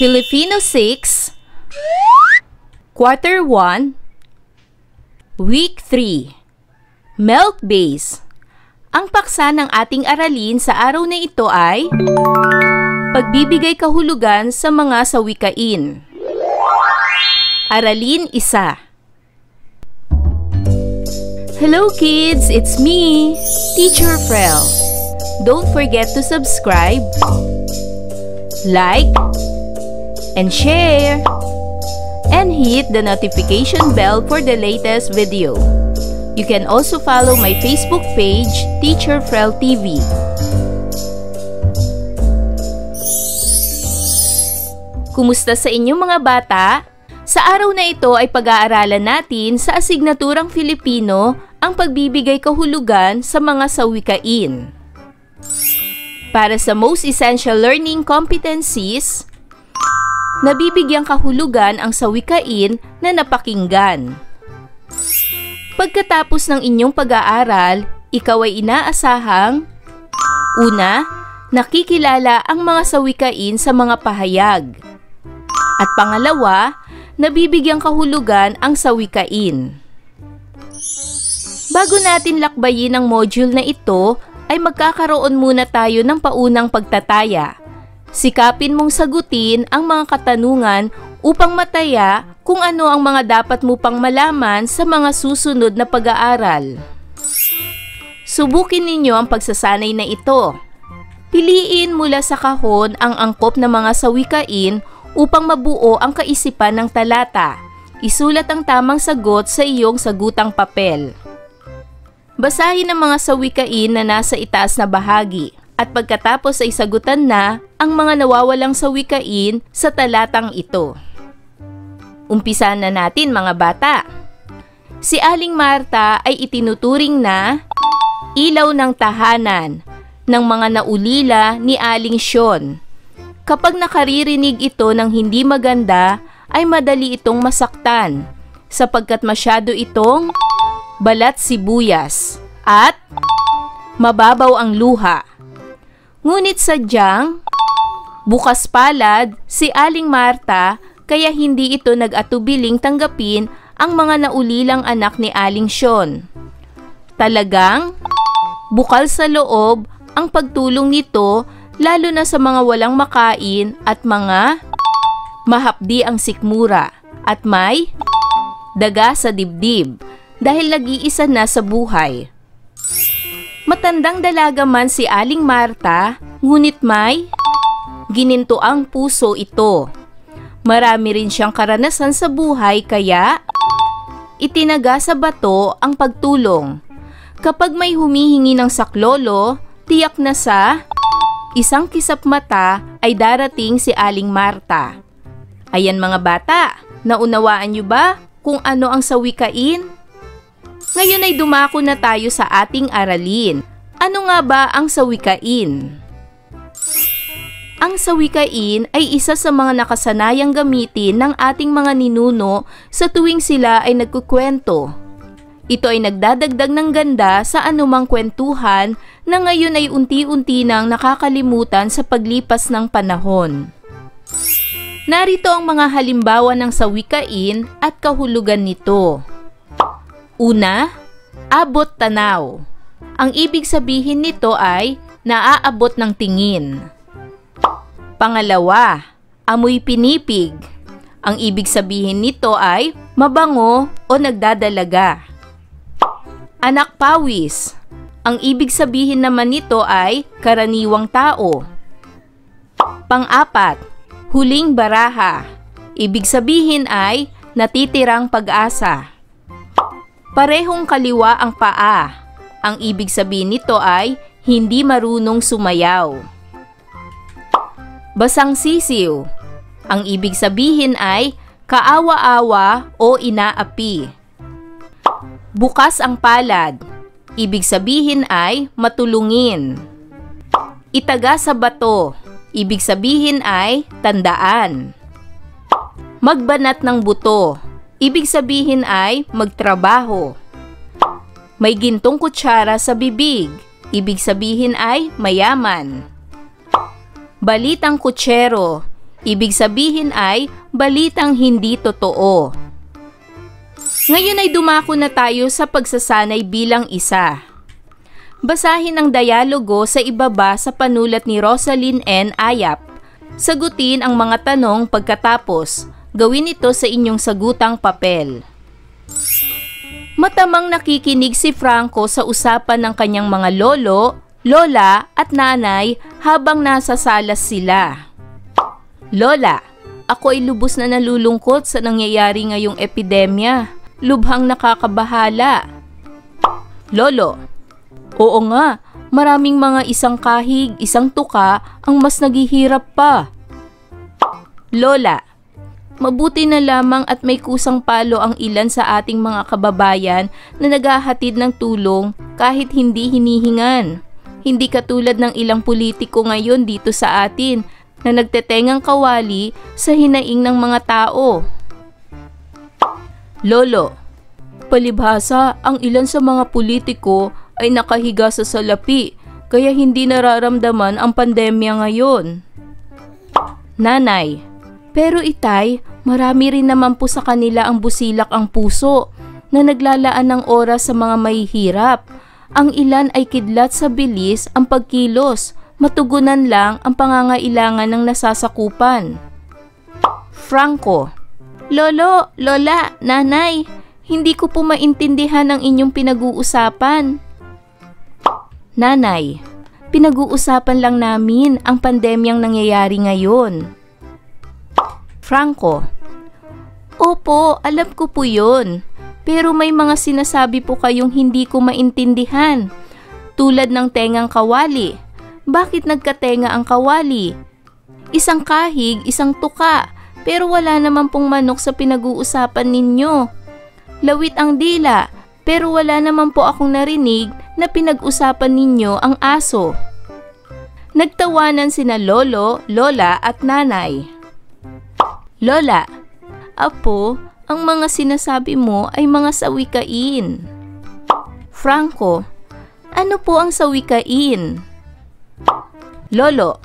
Filipino 6, Quarter 1, Week 3, Milk Base. Ang paksa ng ating aralin sa araw na ito ay pagbibigay kahulugan sa mga sawikain. Aralin 1. Hello kids, it's me, Teacher Frel. Don't forget to subscribe, like, and share, and hit the notification bell for the latest video. You can also follow my Facebook page, Teacher Frel TV. Kumusta sa inyong mga bata? Sa araw na ito ay pag-aaralan natin sa asignaturang Filipino ang pagbibigay kahulugan sa mga sawikain. Para sa most essential learning competencies, nabibigyang kahulugan ang sawikain na napakinggan. Pagkatapos ng inyong pag-aaral, ikaw ay inaasahang: una, nakikilala ang mga sawikain sa mga pahayag. At pangalawa, nabibigyang kahulugan ang sawikain. Bago natin lakbayin ang module na ito, ay magkakaroon muna tayo ng paunang pagtataya. Sikapin mong sagutin ang mga katanungan upang mataya kung ano ang mga dapat mo pang malaman sa mga susunod na pag-aaral. Subukin ninyo ang pagsasanay na ito. Piliin mula sa kahon ang angkop na mga sawikain upang mabuo ang kaisipan ng talata. Isulat ang tamang sagot sa iyong sagutang papel. Basahin ang mga sawikain na nasa itaas na bahagi at pagkatapos ay sagutan na ang mga nawawalang sawikain sa talatang ito. Umpisahan na natin mga bata. Si Aling Marta ay itinuturing na ilaw ng tahanan ng mga naulila ni Aling Sion. Kapag nakaririnig ito ng hindi maganda, ay madali itong masaktan sapagkat masyado itong balat sibuyas at mababaw ang luha. Ngunit sadyang bukas palad si Aling Marta kaya hindi ito nag-atubiling tanggapin ang mga naulilang anak ni Aling Sion. Talagang bukal sa loob ang pagtulong nito lalo na sa mga walang makain at mga mahapdi ang sikmura at may daga sa dibdib dahil nag-iisa na sa buhay. Matandang dalaga man si Aling Marta, ngunit may ginintuang puso ito. Marami rin siyang karanasan sa buhay kaya itinaga sa bato ang pagtulong. Kapag may humihingi ng saklolo, tiyak na sa isang kisap mata ay darating si Aling Marta. Ayan mga bata, naunawaan niyo ba kung ano ang sawikain? Ngayon ay dumako na tayo sa ating aralin. Ano nga ba ang sawikain? Ang sawikain ay isa sa mga nakasanayang gamitin ng ating mga ninuno sa tuwing sila ay nagkukwento. Ito ay nagdadagdag ng ganda sa anumang kwentuhan na ngayon ay unti-unti nang nakakalimutan sa paglipas ng panahon. Narito ang mga halimbawa ng sawikain at kahulugan nito. Una, abot tanaw. Ang ibig sabihin nito ay naaabot ng tingin. Pangalawa, amoy pinipig. Ang ibig sabihin nito ay mabango o nagdadalaga. Anak pawis. Ang ibig sabihin naman nito ay karaniwang tao. Pang-apat, huling baraha. Ibig sabihin ay natitirang pag-asa. Parehong kaliwa ang paa. Ang ibig sabihin nito ay hindi marunong sumayaw. Basang sisiw. Ang ibig sabihin ay kaawa-awa o inaapi. Bukas ang palad. Ibig sabihin ay matulungin. Itaga sa bato. Ibig sabihin ay tandaan. Magbanat ng buto. Ibig sabihin ay magtrabaho. May gintong kutsara sa bibig. Ibig sabihin ay mayaman. Balitang kutsero. Ibig sabihin ay balitang hindi totoo. Ngayon ay dumako na tayo sa pagsasanay bilang isa. Basahin ang dialogo sa ibaba sa panulat ni Rosalyn N. Ayap. Sagutin ang mga tanong pagkatapos. Gawin ito sa inyong sagutang papel. Matamang nakikinig si Franco sa usapan ng kanyang mga lolo, lola at nanay habang nasa salas sila. Lola, ako ay lubos na nalulungkot sa nangyayari ngayong epidemya. Lubhang nakakabahala. Lolo, oo nga, maraming mga isang kahig, isang tuka ang mas naghihirap pa. Lola, mabuti na lamang at may kusang palo ang ilan sa ating mga kababayan na naghahatid ng tulong kahit hindi hinihingan. Hindi katulad ng ilang politiko ngayon dito sa atin na nagtetengang kawali sa hinaing ng mga tao. Lolo, palibhasa ang ilan sa mga politiko ay nakahiga sa salapi kaya hindi nararamdaman ang pandemya ngayon. Nanay, pero itay, marami rin naman po sa kanila ang busilak ang puso na naglalaan ng oras sa mga mahihirap. Ang ilan ay kidlat sa bilis ang pagkilos, matugunan lang ang pangangailangan ng nasasakupan. Franco, Lolo, Lola, Nanay, hindi ko po maintindihan ang inyong pinag-uusapan. Nanay, pinag-uusapan lang namin ang pandemyang nangyayari ngayon. Franco, opo, alam ko po yun. Pero may mga sinasabi po kayong hindi ko maintindihan. Tulad ng tengang kawali. Bakit nagkatenga ang kawali? Isang kahig, isang tuka, pero wala naman pong manok sa pinag-uusapan ninyo. Lawit ang dila, pero wala naman po akong narinig na pinag-usapan ninyo ang aso. Nagtawanan sina lolo, lola at nanay. Lola, apo, ang mga sinasabi mo ay mga sawikain. Franco, ano po ang sawikain? Lolo,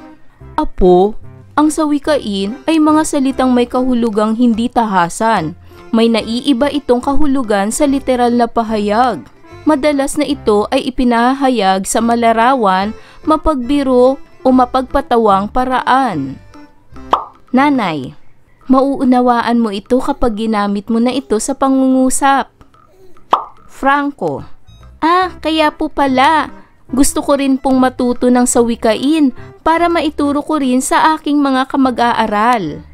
apo, ang sawikain ay mga salitang may kahulugang hindi tahasan. May naiiba itong kahulugan sa literal na pahayag. Madalas na ito ay ipinahayag sa malarawan, mapagbiro o mapagpatawang paraan. Nanay, mauunawaan mo ito kapag ginamit mo na ito sa pangungusap. Franco, kaya po pala. Gusto ko rin pong matuto ng sawikain para maituro ko rin sa aking mga kamag-aaral.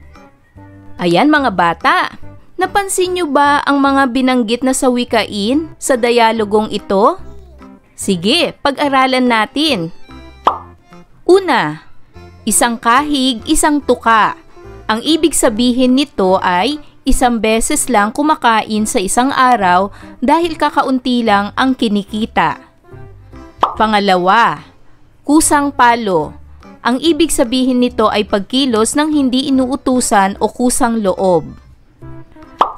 Ayan mga bata, napansin niyo ba ang mga binanggit na sawikain sa dialogong ito? Sige, pag-aralan natin. Una, isang kahig, isang tuka. Ang ibig sabihin nito ay isang beses lang kumakain sa isang araw dahil kakaunti lang ang kinikita. Pangalawa, kusang palo. Ang ibig sabihin nito ay pagkilos ng hindi inuutusan o kusang loob.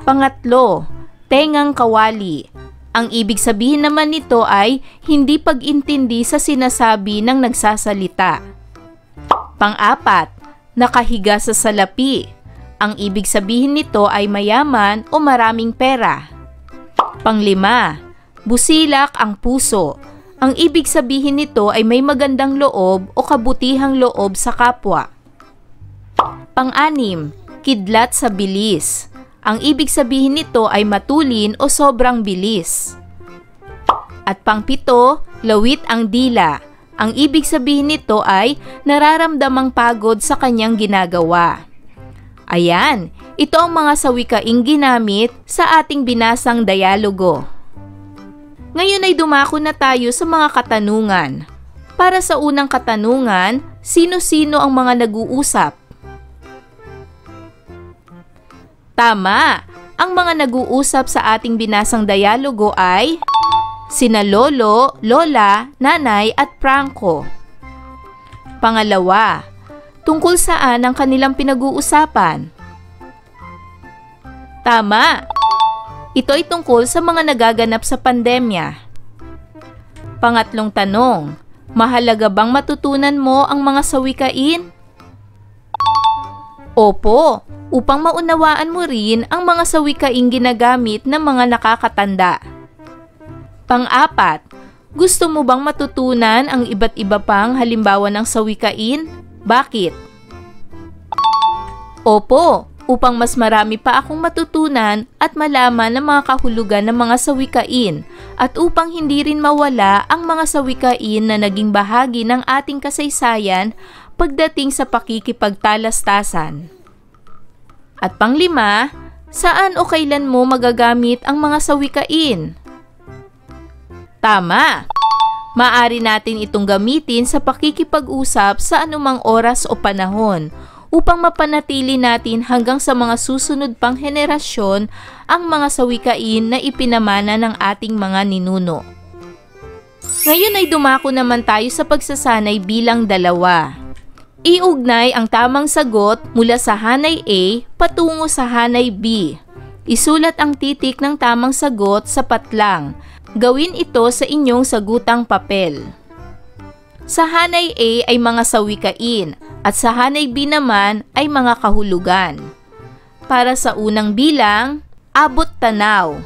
Pangatlo, tengang kawali. Ang ibig sabihin naman nito ay hindi pag-intindi sa sinasabi ng nagsasalita. Pang-apat, nakahiga sa salapi. Ang ibig sabihin nito ay mayaman o maraming pera. Panglima, busilak ang puso. Ang ibig sabihin nito ay may magandang loob o kabutihang loob sa kapwa. Pang-anim, kidlat sa bilis. Ang ibig sabihin nito ay matulin o sobrang bilis. At pang-pito, lawit ang dila. Ang ibig sabihin nito ay nararamdamang pagod sa kanyang ginagawa. Ayan, ito ang mga sawikaing ginamit sa ating binasang dialogo. Ngayon ay dumako na tayo sa mga katanungan. Para sa unang katanungan, sino-sino ang mga nag-uusap? Tama! Ang mga nag-uusap sa ating binasang dialogo ay sina Lolo, Lola, Nanay at Franco. Pangalawa, tungkol saan ang kanilang pinag-uusapan? Tama! Ito ay tungkol sa mga nagaganap sa pandemya. Pangatlong tanong, mahalaga bang matutunan mo ang mga sawikain? Opo, upang maunawaan mo rin ang mga sawikaing ginagamit ng mga nakakatanda. Pang-apat, gusto mo bang matutunan ang iba't iba pang halimbawa ng sawikain? Bakit? Opo, upang mas marami pa akong matutunan at malaman ang mga kahulugan ng mga sawikain at upang hindi rin mawala ang mga sawikain na naging bahagi ng ating kasaysayan pagdating sa pakikipagtalastasan. At pang-lima, saan o kailan mo magagamit ang mga sawikain? Tama! Maaari natin itong gamitin sa pakikipag-usap sa anumang oras o panahon upang mapanatili natin hanggang sa mga susunod pang henerasyon ang mga sawikain na ipinamana ng ating mga ninuno. Ngayon ay dumako naman tayo sa pagsasanay bilang 2. Iugnay ang tamang sagot mula sa hanay A patungo sa hanay B. Isulat ang titik ng tamang sagot sa patlang. Gawin ito sa inyong sagutang papel. Sa hanay A ay mga sawikain at sa hanay B naman ay mga kahulugan. Para sa unang bilang, abot tanaw.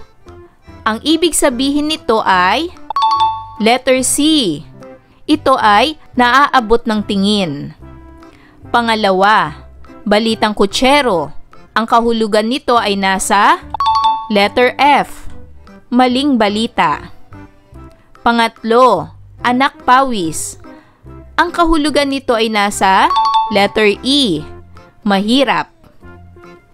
Ang ibig sabihin nito ay letter C. Ito ay naaabot ng tingin. Pangalawa, balitang kutsero. Ang kahulugan nito ay nasa letter F. Maling balita. Pangatlo, anak pawis. Ang kahulugan nito ay nasa letter E. Mahirap.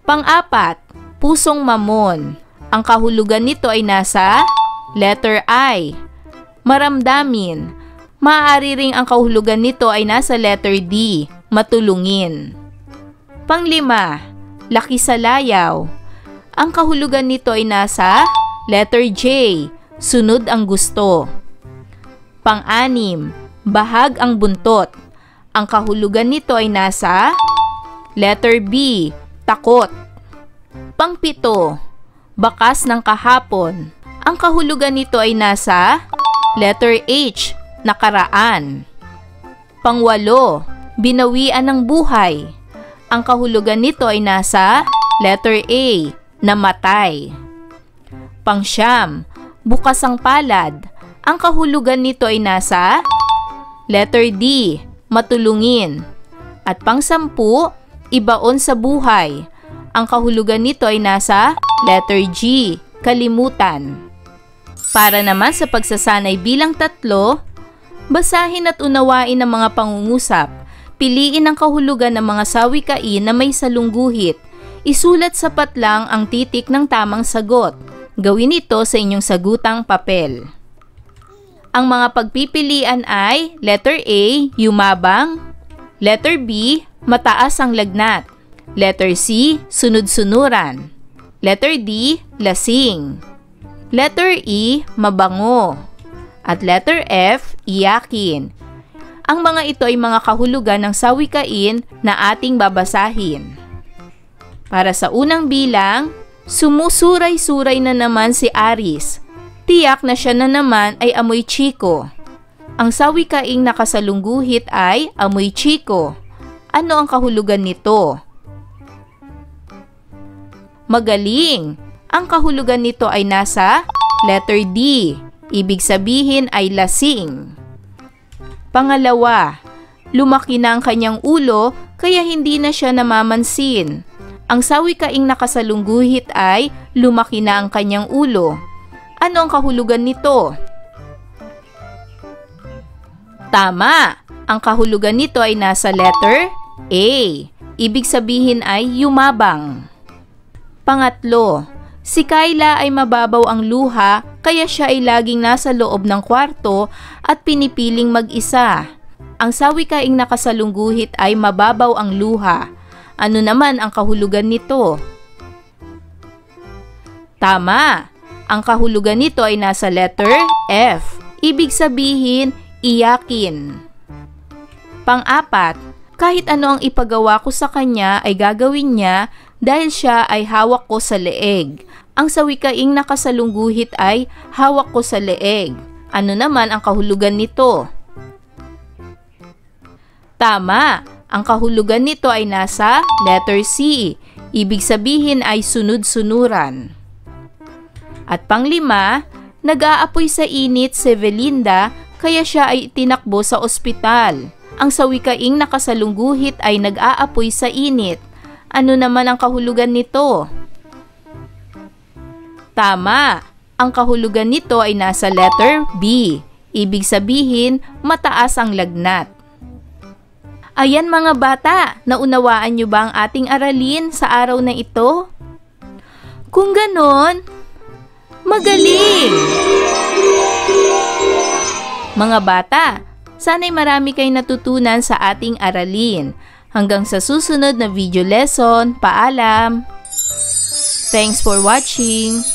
Pang-apat, pusong mamon. Ang kahulugan nito ay nasa letter I. Maramdamin. Maaari ring ang kahulugan nito ay nasa letter D. Matulungin. Pang-lima, laki sa layaw. Ang kahulugan nito ay nasa letter J. Sunod ang gusto. Pang-anim, bahag ang buntot. Ang kahulugan nito ay nasa letter B. Takot. Pang-pito, bakas ng kahapon. Ang kahulugan nito ay nasa letter H. Nakaraan. Pang-walo, binawian ng buhay. Ang kahulugan nito ay nasa letter A. Namatay. Pang-siyam, bukas ang palad. Ang kahulugan nito ay nasa letter D. Matulungin. At pang-sampu, ibaon sa buhay. Ang kahulugan nito ay nasa letter G. Kalimutan. Para naman sa pagsasanay bilang 3, basahin at unawain ang mga pangungusap. Piliin ang kahulugan ng mga sawikain na may salungguhit. Isulat sa patlang ang titik ng tamang sagot. Gawin ito sa inyong sagutang papel. Ang mga pagpipilian ay letter A, yumabang. Letter B, mataas ang lagnat. Letter C, sunod-sunuran. Letter D, lasing. Letter E, mabango. At letter F, iyakin. Ang mga ito ay mga kahulugan ng sawikain na ating babasahin. Para sa unang bilang, sumusuray-suray na naman si Aris. Tiyak na siya na naman ay amoy chiko. Ang sawikaing nakasalungguhit ay amoy chiko. Ano ang kahulugan nito? Magaling! Ang kahulugan nito ay nasa letter D. Ibig sabihin ay lasing. Pangalawa, lumaki na ang kanyang ulo kaya hindi na siya namamansin. Ang sawikaing nakasalungguhit ay lumaki na ang kanyang ulo. Ano ang kahulugan nito? Tama! Ang kahulugan nito ay nasa letter A. Ibig sabihin ay yumabang. Pangatlo, si Kyla ay mababaw ang luha kaya siya ay laging nasa loob ng kwarto at pinipiling mag-isa. Ang sawikaing nakasalungguhit ay mababaw ang luha. Ano naman ang kahulugan nito? Tama! Ang kahulugan nito ay nasa letter F. Ibig sabihin, iyakin. Pang-apat, kahit ano ang ipagawa ko sa kanya ay gagawin niya dahil siya ay hawak ko sa leeg. Ang sawikaing nakasalungguhit ay hawak ko sa leeg. Ano naman ang kahulugan nito? Tama! Ang kahulugan nito ay nasa letter C. Ibig sabihin ay sunod-sunuran. At panglima, nag-aapoy sa init si Belinda kaya siya ay tinakbo sa ospital. Ang sawikaing nakasalungguhit ay nag-aapoy sa init. Ano naman ang kahulugan nito? Tama! Ang kahulugan nito ay nasa letter B. Ibig sabihin, mataas ang lagnat. Ayan mga bata, naunawaan nyo ba ang ating aralin sa araw na ito? Kung ganon, magaling! Mga bata, sana'y marami kayong natutunan sa ating aralin. Hanggang sa susunod na video lesson, paalam! Thanks for watching!